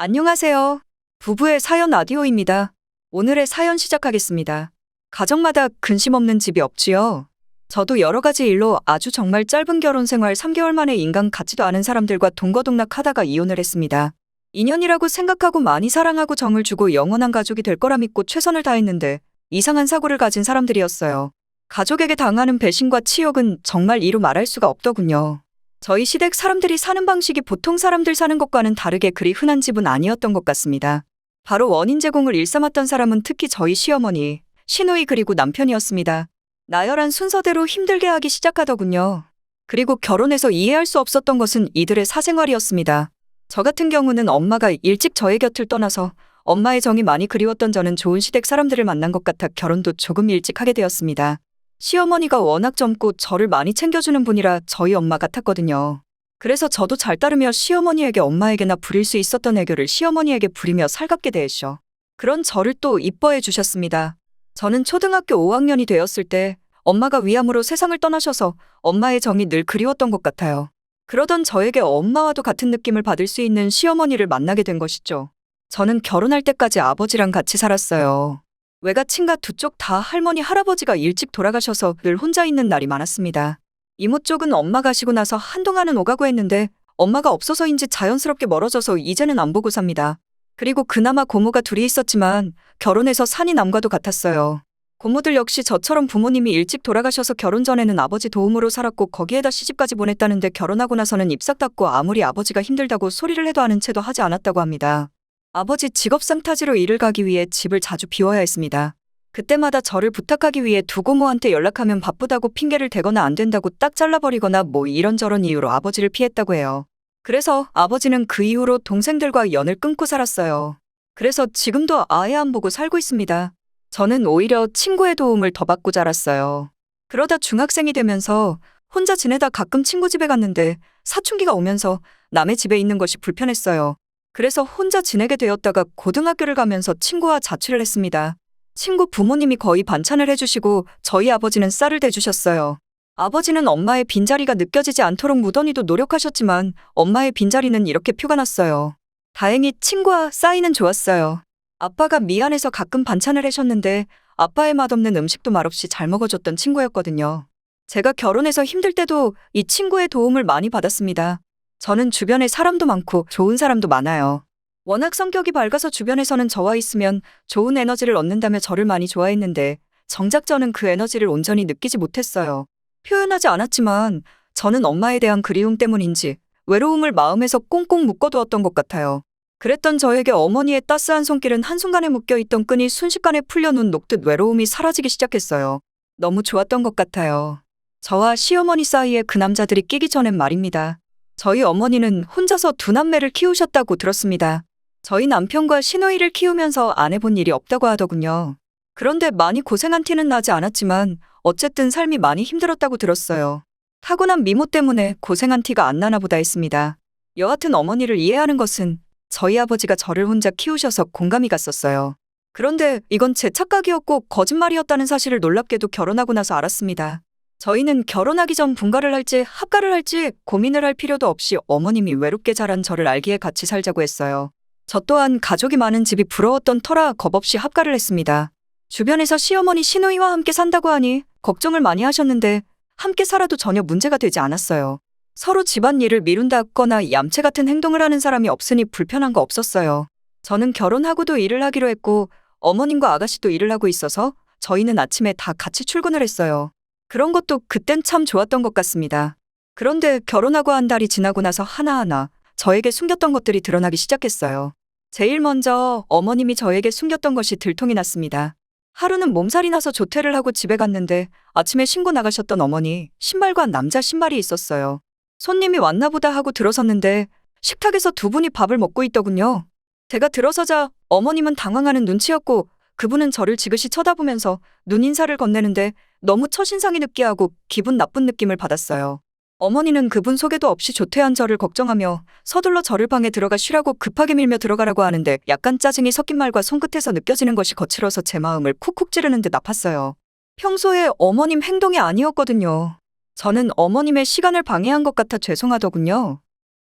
안녕하세요. 부부의 사연 라디오입니다. 오늘의 사연 시작하겠습니다. 가정마다 근심 없는 집이 없지요. 저도 여러 가지 일로 아주 정말 짧은 결혼 생활 3개월 만에 인간 같지도 않은 사람들과 동거동락하다가 이혼을 했습니다. 인연이라고 생각하고 많이 사랑하고 정을 주고 영원한 가족이 될 거라 믿고 최선을 다했는데 이상한 사고를 가진 사람들이었어요. 가족에게 당하는 배신과 치욕은 정말 이루 말할 수가 없더군요. 저희 시댁 사람들이 사는 방식이 보통 사람들 사는 것과는 다르게 그리 흔한 집은 아니었던 것 같습니다. 바로 원인 제공을 일삼았던 사람은 특히 저희 시어머니, 시누이 그리고 남편이었습니다. 나열한 순서대로 힘들게 하기 시작하더군요. 그리고 결혼해서 이해할 수 없었던 것은 이들의 사생활이었습니다. 저 같은 경우는 엄마가 일찍 저의 곁을 떠나서 엄마의 정이 많이 그리웠던 저는 좋은 시댁 사람들을 만난 것 같아 결혼도 조금 일찍 하게 되었습니다. 시어머니가 워낙 젊고 저를 많이 챙겨주는 분이라 저희 엄마 같았거든요. 그래서 저도 잘 따르며 시어머니에게 엄마에게나 부릴 수 있었던 애교를 시어머니에게 부리며 살갑게 대했죠. 그런 저를 또 이뻐해 주셨습니다. 저는 초등학교 5학년이 되었을 때 엄마가 위암으로 세상을 떠나셔서 엄마의 정이 늘 그리웠던 것 같아요. 그러던 저에게 엄마와도 같은 느낌을 받을 수 있는 시어머니를 만나게 된 것이죠. 저는 결혼할 때까지 아버지랑 같이 살았어요. 외가 친가 두 쪽 다 할머니 할아버지가 일찍 돌아가셔서 늘 혼자 있는 날이 많았습니다. 이모 쪽은 엄마 가시고 나서 한동안은 오가고 했는데 엄마가 없어서인지 자연스럽게 멀어져서 이제는 안 보고 삽니다. 그리고 그나마 고모가 둘이 있었지만 결혼해서 산이 남과도 같았어요. 고모들 역시 저처럼 부모님이 일찍 돌아가셔서 결혼 전에는 아버지 도움으로 살았고 거기에다 시집까지 보냈다는데 결혼하고 나서는 입싹 닫고 아무리 아버지가 힘들다고 소리를 해도 아는 채도 하지 않았다고 합니다. 아버지 직업상 타지로 일을 가기 위해 집을 자주 비워야 했습니다. 그때마다 저를 부탁하기 위해 두 고모한테 연락하면 바쁘다고 핑계를 대거나 안 된다고 딱 잘라버리거나 뭐 이런저런 이유로 아버지를 피했다고 해요. 그래서 아버지는 그 이후로 동생들과 연을 끊고 살았어요. 그래서 지금도 아예 안 보고 살고 있습니다. 저는 오히려 친구의 도움을 더 받고 자랐어요. 그러다 중학생이 되면서 혼자 지내다 가끔 친구 집에 갔는데 사춘기가 오면서 남의 집에 있는 것이 불편했어요. 그래서 혼자 지내게 되었다가 고등학교를 가면서 친구와 자취를 했습니다. 친구 부모님이 거의 반찬을 해주시고 저희 아버지는 쌀을 대주셨어요. 아버지는 엄마의 빈자리가 느껴지지 않도록 무던히도 노력하셨지만 엄마의 빈자리는 이렇게 표가 났어요. 다행히 친구와 사이는 좋았어요. 아빠가 미안해서 가끔 반찬을 해셨는데 아빠의 맛없는 음식도 말없이 잘 먹어줬던 친구였거든요. 제가 결혼해서 힘들 때도 이 친구의 도움을 많이 받았습니다. 저는 주변에 사람도 많고 좋은 사람도 많아요. 워낙 성격이 밝아서 주변에서는 저와 있으면 좋은 에너지를 얻는다며 저를 많이 좋아했는데 정작 저는 그 에너지를 온전히 느끼지 못했어요. 표현하지 않았지만 저는 엄마에 대한 그리움 때문인지 외로움을 마음에서 꽁꽁 묶어두었던 것 같아요. 그랬던 저에게 어머니의 따스한 손길은 한순간에 묶여있던 끈이 순식간에 풀려 눈 녹듯 외로움이 사라지기 시작했어요. 너무 좋았던 것 같아요. 저와 시어머니 사이에 그 남자들이 끼기 전엔 말입니다. 저희 어머니는 혼자서 두 남매를 키우셨다고 들었습니다. 저희 남편과 시누이를 키우면서 안 해본 일이 없다고 하더군요. 그런데 많이 고생한 티는 나지 않았지만 어쨌든 삶이 많이 힘들었다고 들었어요. 타고난 미모 때문에 고생한 티가 안 나나 보다 했습니다. 여하튼 어머니를 이해하는 것은 저희 아버지가 저를 혼자 키우셔서 공감이 갔었어요. 그런데 이건 제 착각이었고 거짓말이었다는 사실을 놀랍게도 결혼하고 나서 알았습니다. 저희는 결혼하기 전 분가를 할지 합가를 할지 고민을 할 필요도 없이 어머님이 외롭게 자란 저를 알기에 같이 살자고 했어요. 저 또한 가족이 많은 집이 부러웠던 터라 겁없이 합가를 했습니다. 주변에서 시어머니 시누이와 함께 산다고 하니 걱정을 많이 하셨는데 함께 살아도 전혀 문제가 되지 않았어요. 서로 집안일을 미룬다거나 얌체 같은 행동을 하는 사람이 없으니 불편한 거 없었어요. 저는 결혼하고도 일을 하기로 했고 어머님과 아가씨도 일을 하고 있어서 저희는 아침에 다 같이 출근을 했어요. 그런 것도 그땐 참 좋았던 것 같습니다. 그런데 결혼하고 한 달이 지나고 나서 하나하나 저에게 숨겼던 것들이 드러나기 시작했어요. 제일 먼저 어머님이 저에게 숨겼던 것이 들통이 났습니다. 하루는 몸살이 나서 조퇴를 하고 집에 갔는데 아침에 신고 나가셨던 어머니 신발과 남자 신발이 있었어요. 손님이 왔나 보다 하고 들어섰는데 식탁에서 두 분이 밥을 먹고 있더군요. 제가 들어서자 어머님은 당황하는 눈치였고 그분은 저를 지그시 쳐다보면서 눈인사를 건네는데 너무 첫인상이 느끼하고 기분 나쁜 느낌을 받았어요. 어머니는 그분 소개도 없이 조퇴한 저를 걱정하며 서둘러 저를 방에 들어가 쉬라고 급하게 밀며 들어가라고 하는데 약간 짜증이 섞인 말과 손끝에서 느껴지는 것이 거칠어서 제 마음을 쿡쿡 찌르는 듯 아팠어요. 평소에 어머님 행동이 아니었거든요. 저는 어머님의 시간을 방해한 것 같아 죄송하더군요.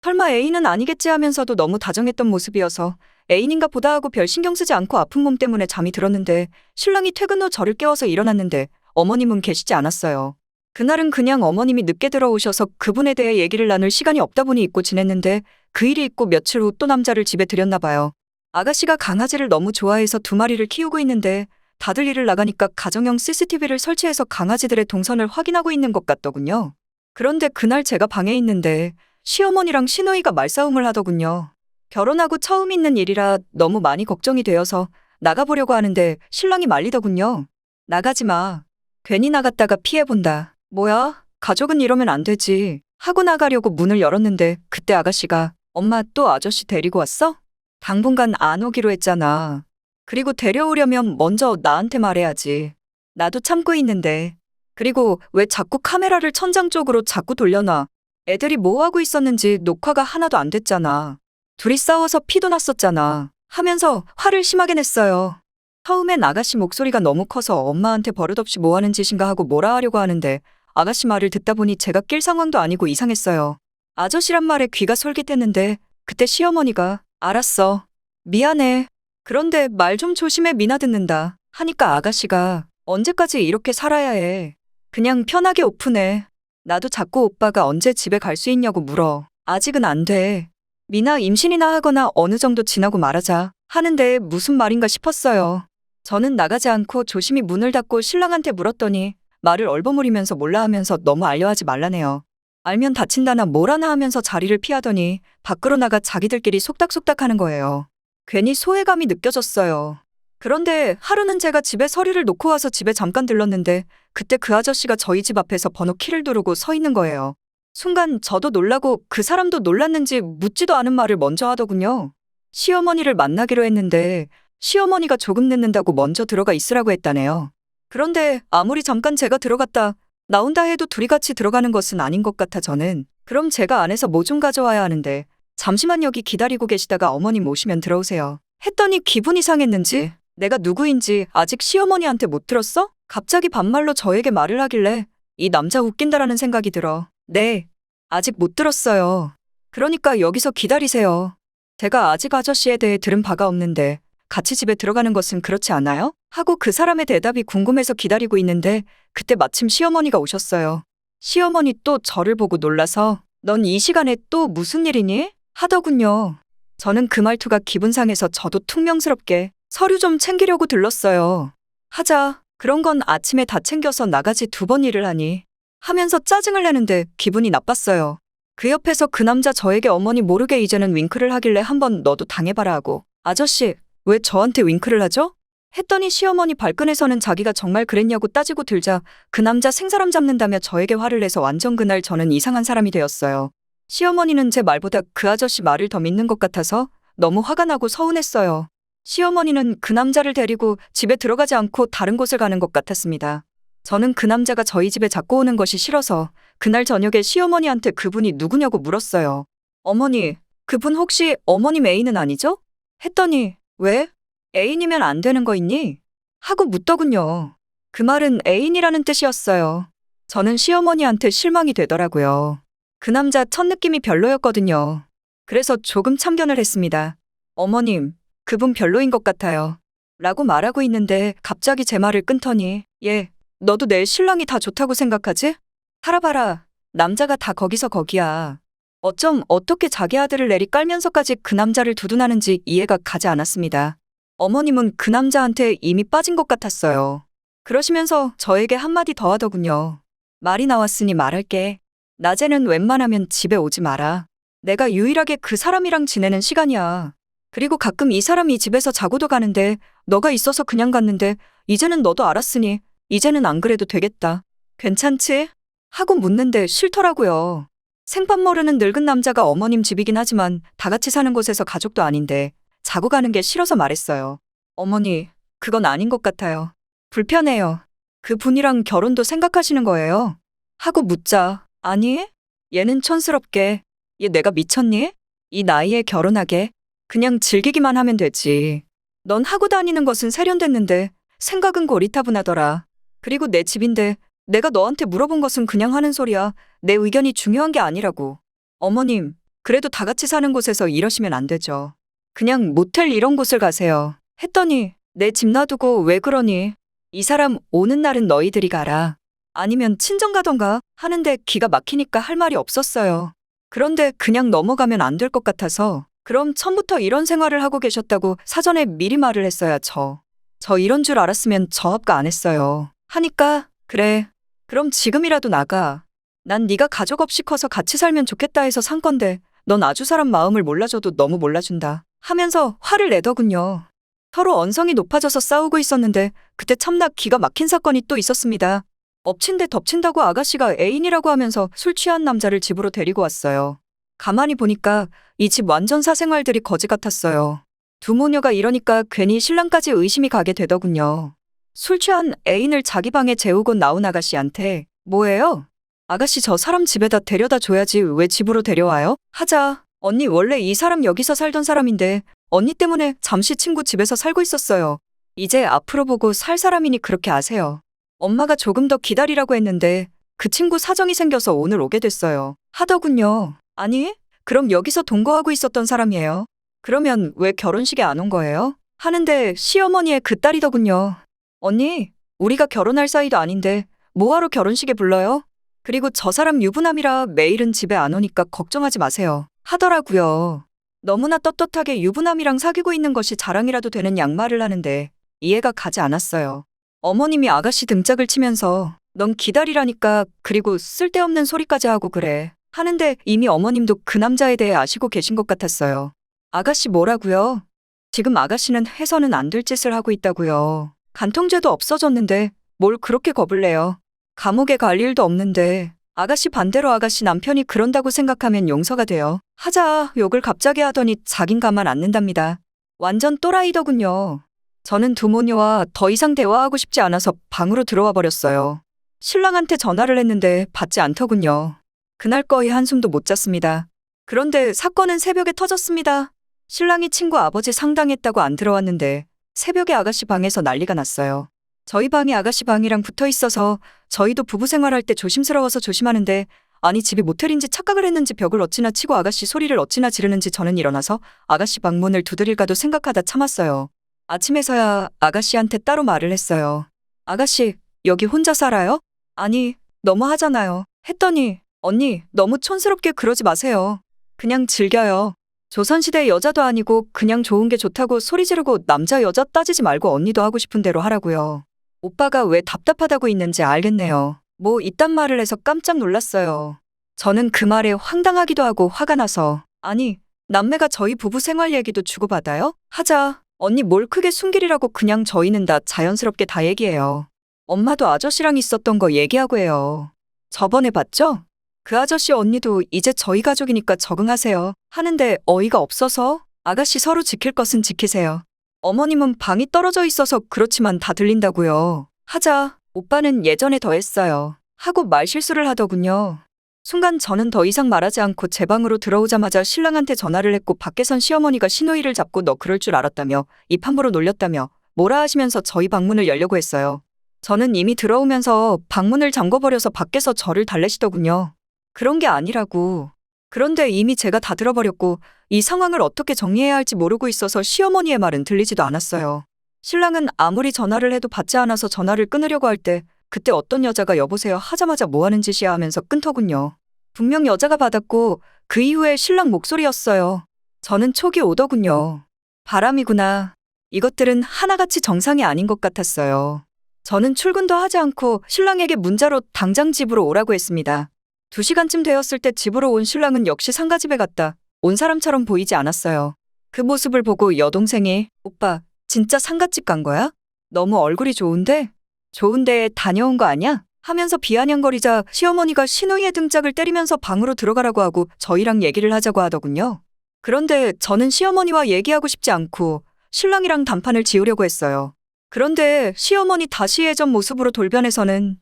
설마 애인은 아니겠지 하면서도 너무 다정했던 모습이어서 애인인가 보다 하고 별 신경 쓰지 않고 아픈 몸 때문에 잠이 들었는데 신랑이 퇴근 후 저를 깨워서 일어났는데 어머님은 계시지 않았어요. 그날은 그냥 어머님이 늦게 들어오셔서 그분에 대해 얘기를 나눌 시간이 없다 보니 잊고 지냈는데 그 일이 있고 며칠 후 또 남자를 집에 들였나 봐요. 아가씨가 강아지를 너무 좋아해서 2마리를 키우고 있는데 다들 일을 나가니까 가정용 CCTV를 설치해서 강아지들의 동선을 확인하고 있는 것 같더군요. 그런데 그날 제가 방에 있는데 시어머니랑 시누이가 말싸움을 하더군요. 결혼하고 처음 있는 일이라 너무 많이 걱정이 되어서 나가보려고 하는데 신랑이 말리더군요. 나가지 마. 괜히 나갔다가 피해본다. 뭐야? 가족은 이러면 안 되지. 하고 나가려고 문을 열었는데 그때 아가씨가 엄마 또 아저씨 데리고 왔어? 당분간 안 오기로 했잖아. 그리고 데려오려면 먼저 나한테 말해야지. 나도 참고 있는데. 그리고 왜 자꾸 카메라를 천장 쪽으로 자꾸 돌려놔? 애들이 뭐 하고 있었는지 녹화가 하나도 안 됐잖아. 둘이 싸워서 피도 났었잖아. 하면서 화를 심하게 냈어요. 처음엔 아가씨 목소리가 너무 커서 엄마한테 버릇없이 뭐 하는 짓인가 하고 뭐라 하려고 하는데 아가씨 말을 듣다 보니 제가 낄 상황도 아니고 이상했어요. 아저씨란 말에 귀가 솔깃했는데 그때 시어머니가 알았어. 미안해. 그런데 말 좀 조심해 미나 듣는다. 하니까 아가씨가 언제까지 이렇게 살아야 해. 그냥 편하게 오픈해. 나도 자꾸 오빠가 언제 집에 갈 수 있냐고 물어. 아직은 안 돼. 미나 임신이나 하거나 어느 정도 지나고 말하자. 하는데 무슨 말인가 싶었어요. 저는 나가지 않고 조심히 문을 닫고 신랑한테 물었더니 말을 얼버무리면서 몰라 하면서 너무 알려하지 말라네요. 알면 다친다나 뭐라나 하면서 자리를 피하더니 밖으로 나가 자기들끼리 속닥속닥 하는 거예요. 괜히 소외감이 느껴졌어요. 그런데 하루는 제가 집에 서류를 놓고 와서 집에 잠깐 들렀는데 그때 그 아저씨가 저희 집 앞에서 번호 키를 누르고 서 있는 거예요. 순간 저도 놀라고 그 사람도 놀랐는지 묻지도 않은 말을 먼저 하더군요. 시어머니를 만나기로 했는데 시어머니가 조금 늦는다고 먼저 들어가 있으라고 했다네요. 그런데 아무리 잠깐 제가 들어갔다 나온다 해도 둘이 같이 들어가는 것은 아닌 것 같아 저는. 그럼 제가 안에서 뭐 좀 가져와야 하는데 잠시만 여기 기다리고 계시다가 어머님 오시면 들어오세요. 했더니 기분이 상했는지 내가 누구인지 아직 시어머니한테 못 들었어? 갑자기 반말로 저에게 말을 하길래 이 남자 웃긴다라는 생각이 들어. 네, 아직 못 들었어요. 그러니까 여기서 기다리세요. 제가 아직 아저씨에 대해 들은 바가 없는데 같이 집에 들어가는 것은 그렇지 않아요? 하고 그 사람의 대답이 궁금해서 기다리고 있는데 그때 마침 시어머니가 오셨어요. 시어머니 또 저를 보고 놀라서 넌 이 시간에 또 무슨 일이니? 하더군요. 저는 그 말투가 기분 상해서 저도 퉁명스럽게 서류 좀 챙기려고 들렀어요. 하자. 그런 건 아침에 다 챙겨서 나가지 2번 일을 하니 하면서 짜증을 내는데 기분이 나빴어요. 그 옆에서 그 남자 저에게 어머니 모르게 이제는 윙크를 하길래 한번 너도 당해봐라 하고 아저씨 왜 저한테 윙크를 하죠? 했더니 시어머니 발끈해서는 자기가 정말 그랬냐고 따지고 들자 그 남자 생사람 잡는다며 저에게 화를 내서 완전 그날 저는 이상한 사람이 되었어요. 시어머니는 제 말보다 그 아저씨 말을 더 믿는 것 같아서 너무 화가 나고 서운했어요. 시어머니는 그 남자를 데리고 집에 들어가지 않고 다른 곳을 가는 것 같았습니다. 저는 그 남자가 저희 집에 자꾸 오는 것이 싫어서 그날 저녁에 시어머니한테 그분이 누구냐고 물었어요. 어머니, 그분 혹시 어머님 애인은 아니죠? 했더니 왜? 애인이면 안 되는 거 있니? 하고 묻더군요. 그 말은 애인이라는 뜻이었어요. 저는 시어머니한테 실망이 되더라고요. 그 남자 첫 느낌이 별로였거든요. 그래서 조금 참견을 했습니다. 어머님, 그분 별로인 것 같아요. 라고 말하고 있는데 갑자기 제 말을 끊더니 얘, 너도 내 신랑이 다 좋다고 생각하지? 살아봐라. 남자가 다 거기서 거기야. 어쩜 어떻게 자기 아들을 내리 깔면서까지 그 남자를 두둔하는지 이해가 가지 않았습니다. 어머님은 그 남자한테 이미 빠진 것 같았어요. 그러시면서 저에게 한마디 더 하더군요. 말이 나왔으니 말할게. 낮에는 웬만하면 집에 오지 마라. 내가 유일하게 그 사람이랑 지내는 시간이야. 그리고 가끔 이 사람이 집에서 자고도 가는데 너가 있어서 그냥 갔는데 이제는 너도 알았으니 이제는 안 그래도 되겠다. 괜찮지? 하고 묻는데 싫더라고요. 생판 모르는 늙은 남자가 어머님 집이긴 하지만 다 같이 사는 곳에서 가족도 아닌데 자고 가는 게 싫어서 말했어요. 어머니, 그건 아닌 것 같아요. 불편해요. 그 분이랑 결혼도 생각하시는 거예요? 하고 묻자. 아니? 얘는 촌스럽게. 얘 내가 미쳤니? 이 나이에 결혼하게? 그냥 즐기기만 하면 되지. 넌 하고 다니는 것은 세련됐는데 생각은 고리타분하더라. 그리고 내 집인데 내가 너한테 물어본 것은 그냥 하는 소리야. 내 의견이 중요한 게 아니라고. 어머님, 그래도 다 같이 사는 곳에서 이러시면 안 되죠. 그냥 모텔 이런 곳을 가세요. 했더니 내 집 놔두고 왜 그러니? 이 사람 오는 날은 너희들이 가라. 아니면 친정 가던가 하는데 기가 막히니까 할 말이 없었어요. 그런데 그냥 넘어가면 안 될 것 같아서 그럼 처음부터 이런 생활을 하고 계셨다고 사전에 미리 말을 했어야 저 이런 줄 알았으면 저 합가 안 했어요. 하니까 그래. 그럼 지금이라도 나가. 난 네가 가족 없이 커서 같이 살면 좋겠다 해서 산 건데 넌 아주 사람 마음을 몰라줘도 너무 몰라준다. 하면서 화를 내더군요. 서로 언성이 높아져서 싸우고 있었는데 그때 참나 기가 막힌 사건이 또 있었습니다. 엎친 데 덮친다고 아가씨가 애인이라고 하면서 술 취한 남자를 집으로 데리고 왔어요. 가만히 보니까 이 집 완전 사생활들이 거지 같았어요. 두 모녀가 이러니까 괜히 신랑까지 의심이 가게 되더군요. 술 취한 애인을 자기 방에 재우고 나온 아가씨한테 뭐예요? 아가씨 저 사람 집에다 데려다 줘야지 왜 집으로 데려와요? 하자. 언니 원래 이 사람 여기서 살던 사람인데 언니 때문에 잠시 친구 집에서 살고 있었어요. 이제 앞으로 보고 살 사람이니 그렇게 아세요. 엄마가 조금 더 기다리라고 했는데 그 친구 사정이 생겨서 오늘 오게 됐어요. 하더군요. 아니, 그럼 여기서 동거하고 있었던 사람이에요? 그러면 왜 결혼식에 안 온 거예요? 하는데 시어머니의 그 딸이더군요. 언니, 우리가 결혼할 사이도 아닌데 뭐하러 결혼식에 불러요? 그리고 저 사람 유부남이라 매일은 집에 안 오니까 걱정하지 마세요. 하더라고요. 너무나 떳떳하게 유부남이랑 사귀고 있는 것이 자랑이라도 되는 양말을 하는데 이해가 가지 않았어요. 어머님이 아가씨 등짝을 치면서 넌 기다리라니까 그리고 쓸데없는 소리까지 하고 그래. 하는데 이미 어머님도 그 남자에 대해 아시고 계신 것 같았어요. 아가씨 뭐라고요? 지금 아가씨는 해서는 안 될 짓을 하고 있다고요. 간통죄도 없어졌는데 뭘 그렇게 겁을 내요. 감옥에 갈 일도 없는데 아가씨 반대로 아가씨 남편이 그런다고 생각하면 용서가 돼요. 하자 욕을 갑자기 하더니 자긴 가만 안 는답니다. 완전 또라이더군요. 저는 두 모녀와 더 이상 대화하고 싶지 않아서 방으로 들어와 버렸어요. 신랑한테 전화를 했는데 받지 않더군요. 그날 거의 한숨도 못 잤습니다. 그런데 사건은 새벽에 터졌습니다. 신랑이 친구 아버지 상담했다고 안 들어왔는데 새벽에 아가씨 방에서 난리가 났어요. 저희 방이 아가씨 방이랑 붙어 있어서 저희도 부부 생활할 때 조심스러워서 조심하는데 아니 집이 모텔인지 착각을 했는지 벽을 어찌나 치고 아가씨 소리를 어찌나 지르는지 저는 일어나서 아가씨 방문을 두드릴까도 생각하다 참았어요. 아침에서야 아가씨한테 따로 말을 했어요. 아가씨, 여기 혼자 살아요? 아니, 너무하잖아요. 했더니 언니, 너무 촌스럽게 그러지 마세요. 그냥 즐겨요. 조선시대 여자도 아니고 그냥 좋은 게 좋다고 소리 지르고 남자 여자 따지지 말고 언니도 하고 싶은 대로 하라고요. 오빠가 왜 답답하다고 있는지 알겠네요. 뭐 이딴 말을 해서 깜짝 놀랐어요. 저는 그 말에 황당하기도 하고 화가 나서 아니, 남매가 저희 부부 생활 얘기도 주고받아요? 하자. 언니 뭘 크게 숨기리라고 그냥 저희는 다 자연스럽게 다 얘기해요. 엄마도 아저씨랑 있었던 거 얘기하고 해요. 저번에 봤죠? 그 아저씨 언니도 이제 저희 가족이니까 적응하세요. 하는데 어이가 없어서 아가씨 서로 지킬 것은 지키세요. 어머님은 방이 떨어져 있어서 그렇지만 다 들린다고요. 하자. 오빠는 예전에 더 했어요. 하고 말실수를 하더군요. 순간 저는 더 이상 말하지 않고 제 방으로 들어오자마자 신랑한테 전화를 했고 밖에선 시어머니가 신호위를 잡고 너 그럴 줄 알았다며 입 함부로 놀렸다며 뭐라 하시면서 저희 방문을 열려고 했어요. 저는 이미 들어오면서 방문을 잠궈버려서 밖에서 저를 달래시더군요. 그런 게 아니라고. 그런데 이미 제가 다 들어버렸고 이 상황을 어떻게 정리해야 할지 모르고 있어서 시어머니의 말은 들리지도 않았어요. 신랑은 아무리 전화를 해도 받지 않아서 전화를 끊으려고 할 때 그때 어떤 여자가 여보세요 하자마자 뭐 하는 짓이야 하면서 끊더군요. 분명 여자가 받았고 그 이후에 신랑 목소리였어요. 저는 촉이 오더군요. 바람이구나. 이것들은 하나같이 정상이 아닌 것 같았어요. 저는 출근도 하지 않고 신랑에게 문자로 당장 집으로 오라고 했습니다. 2시간쯤 되었을 때 집으로 온 신랑은 역시 상가집에 갔다 온 사람처럼 보이지 않았어요. 그 모습을 보고 여동생이 오빠 진짜 상가집 간 거야? 너무 얼굴이 좋은데? 좋은 데에 다녀온 거 아냐? 하면서 비아냥거리자 시어머니가 시누이의 등짝을 때리면서 방으로 들어가라고 하고 저희랑 얘기를 하자고 하더군요. 그런데 저는 시어머니와 얘기하고 싶지 않고 신랑이랑 단판을 지으려고 했어요. 그런데 시어머니 다시 예전 모습으로 돌변해서는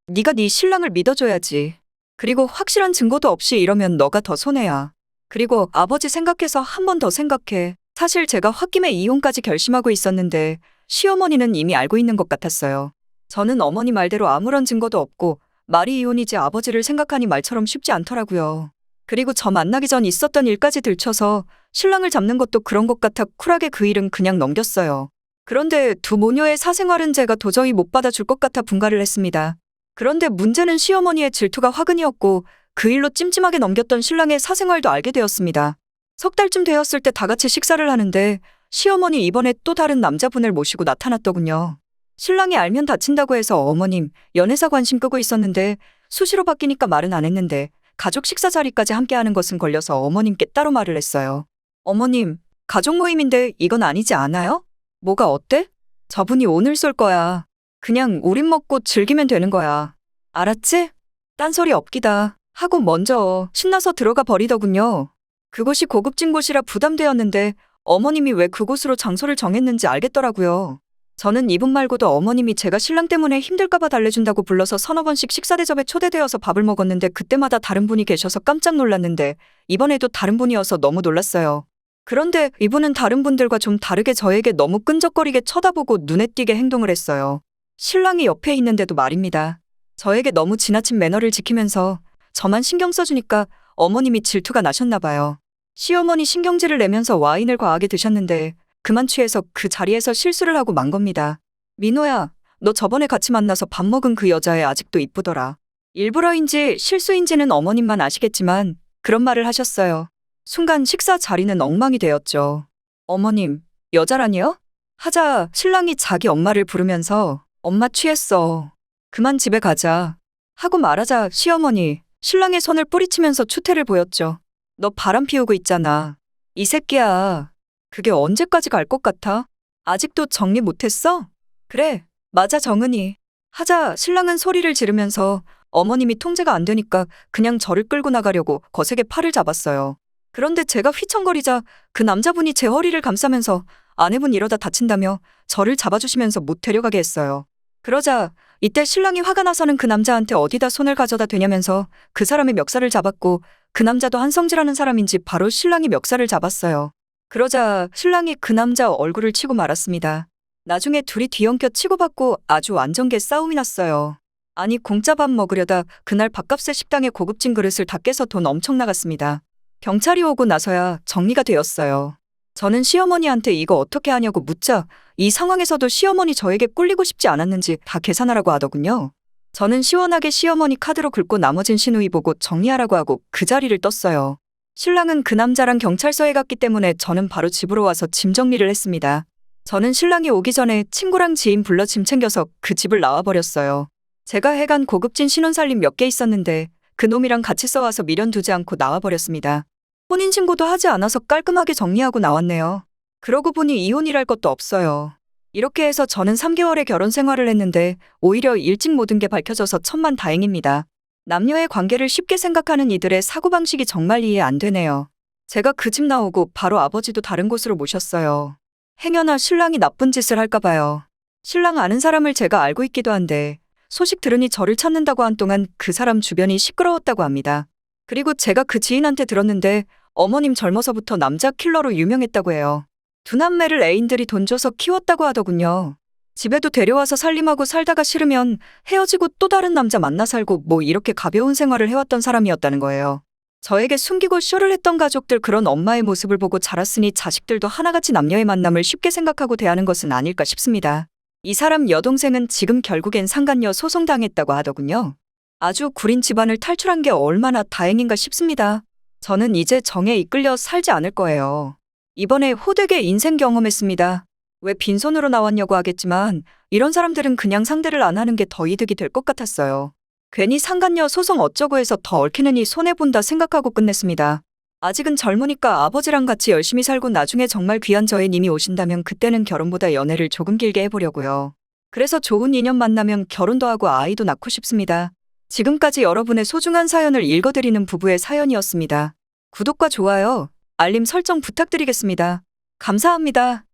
네가 네 신랑을 믿어줘야지. 그리고 확실한 증거도 없이 이러면 너가 더 손해야. 그리고 아버지 생각해서 한 번 더 생각해. 사실 제가 홧김에 이혼까지 결심하고 있었는데 시어머니는 이미 알고 있는 것 같았어요. 저는 어머니 말대로 아무런 증거도 없고 말이 이혼이지 아버지를 생각하니 말처럼 쉽지 않더라고요. 그리고 저 만나기 전 있었던 일까지 들춰서 신랑을 잡는 것도 그런 것 같아 쿨하게 그 일은 그냥 넘겼어요. 그런데 두 모녀의 사생활은 제가 도저히 못 받아줄 것 같아 분가를 했습니다. 그런데 문제는 시어머니의 질투가 화근이었고 그 일로 찜찜하게 넘겼던 신랑의 사생활도 알게 되었습니다. 석 달쯤 되었을 때 다 같이 식사를 하는데 시어머니 이번에 또 다른 남자분을 모시고 나타났더군요. 신랑이 알면 다친다고 해서 어머님 연애사 관심 끄고 있었는데 수시로 바뀌니까 말은 안 했는데 가족 식사 자리까지 함께하는 것은 걸려서 어머님께 따로 말을 했어요. 어머님, 가족 모임인데 이건 아니지 않아요? 뭐가 어때? 저분이 오늘 쏠 거야. 그냥 우린 먹고 즐기면 되는 거야. 알았지? 딴소리 없기다 하고 먼저 신나서 들어가 버리더군요. 그곳이 고급진 곳이라 부담되었는데 어머님이 왜 그곳으로 장소를 정했는지 알겠더라고요. 저는 이분 말고도 어머님이 제가 신랑 때문에 힘들까봐 달래준다고 불러서 서너 번씩 식사 대접에 초대되어서 밥을 먹었는데 그때마다 다른 분이 계셔서 깜짝 놀랐는데 이번에도 다른 분이어서 너무 놀랐어요. 그런데 이분은 다른 분들과 좀 다르게 저에게 너무 끈적거리게 쳐다보고 눈에 띄게 행동을 했어요. 신랑이 옆에 있는데도 말입니다. 저에게 너무 지나친 매너를 지키면서 저만 신경 써주니까 어머님이 질투가 나셨나 봐요. 시어머니 신경질을 내면서 와인을 과하게 드셨는데 그만 취해서 그 자리에서 실수를 하고 만 겁니다. 민호야, 너 저번에 같이 만나서 밥 먹은 그 여자애 아직도 이쁘더라. 일부러인지 실수인지는 어머님만 아시겠지만 그런 말을 하셨어요. 순간 식사 자리는 엉망이 되었죠. 어머님, 여자라니요? 하자 신랑이 자기 엄마를 부르면서 엄마 취했어. 그만 집에 가자. 하고 말하자 시어머니, 신랑의 손을 뿌리치면서 추태를 보였죠. 너 바람 피우고 있잖아. 이 새끼야. 그게 언제까지 갈 것 같아? 아직도 정리 못했어? 그래, 맞아 정은이. 하자 신랑은 소리를 지르면서 어머님이 통제가 안 되니까 그냥 저를 끌고 나가려고 거세게 팔을 잡았어요. 그런데 제가 휘청거리자 그 남자분이 제 허리를 감싸면서 아내분 이러다 다친다며 저를 잡아주시면서 못 데려가게 했어요. 그러자 이때 신랑이 화가 나서는 그 남자한테 어디다 손을 가져다 대냐면서 그 사람의 멱살을 잡았고 그 남자도 한성질하는 사람인지 바로 신랑이 멱살을 잡았어요. 그러자 신랑이 그 남자 얼굴을 치고 말았습니다. 나중에 둘이 뒤엉켜 치고받고 아주 완전개 싸움이 났어요. 아니 공짜 밥 먹으려다 그날 밥값에 식당에 고급진 그릇을 다 깨서 돈 엄청 나갔습니다. 경찰이 오고 나서야 정리가 되었어요. 저는 시어머니한테 이거 어떻게 하냐고 묻자 이 상황에서도 시어머니 저에게 꿀리고 싶지 않았는지 다 계산하라고 하더군요. 저는 시원하게 시어머니 카드로 긁고 나머진 시누이 보고 정리하라고 하고 그 자리를 떴어요. 신랑은 그 남자랑 경찰서에 갔기 때문에 저는 바로 집으로 와서 짐 정리를 했습니다. 저는 신랑이 오기 전에 친구랑 지인 불러 짐 챙겨서 그 집을 나와버렸어요. 제가 해간 고급진 신혼살림 몇 개 있었는데 그 놈이랑 같이 써와서 미련 두지 않고 나와버렸습니다. 혼인신고도 하지 않아서 깔끔하게 정리하고 나왔네요. 그러고 보니 이혼이랄 것도 없어요. 이렇게 해서 저는 3개월의 결혼 생활을 했는데 오히려 일찍 모든 게 밝혀져서 천만다행입니다. 남녀의 관계를 쉽게 생각하는 이들의 사고방식이 정말 이해 안 되네요. 제가 그 집 나오고 바로 아버지도 다른 곳으로 모셨어요. 행여나 신랑이 나쁜 짓을 할까 봐요. 신랑 아는 사람을 제가 알고 있기도 한데 소식 들으니 저를 찾는다고 한동안 그 사람 주변이 시끄러웠다고 합니다. 그리고 제가 그 지인한테 들었는데 어머님 젊어서부터 남자 킬러로 유명했다고 해요. 두 남매를 애인들이 돈 줘서 키웠다고 하더군요. 집에도 데려와서 살림하고 살다가 싫으면 헤어지고 또 다른 남자 만나 살고 뭐 이렇게 가벼운 생활을 해왔던 사람이었다는 거예요. 저에게 숨기고 쇼를 했던 가족들 그런 엄마의 모습을 보고 자랐으니 자식들도 하나같이 남녀의 만남을 쉽게 생각하고 대하는 것은 아닐까 싶습니다. 이 사람 여동생은 지금 결국엔 상간녀 소송당했다고 하더군요. 아주 구린 집안을 탈출한 게 얼마나 다행인가 싶습니다. 저는 이제 정에 이끌려 살지 않을 거예요. 이번에 호되게 인생 경험했습니다. 왜 빈손으로 나왔냐고 하겠지만 이런 사람들은 그냥 상대를 안 하는 게 더 이득이 될 것 같았어요. 괜히 상간녀 소송 어쩌고 해서 더 얽히느니 손해본다 생각하고 끝냈습니다. 아직은 젊으니까 아버지랑 같이 열심히 살고 나중에 정말 귀한 저의 님이 오신다면 그때는 결혼보다 연애를 조금 길게 해보려고요. 그래서 좋은 인연 만나면 결혼도 하고 아이도 낳고 싶습니다. 지금까지 여러분의 소중한 사연을 읽어드리는 부부의 사연이었습니다. 구독과 좋아요, 알림 설정 부탁드리겠습니다. 감사합니다.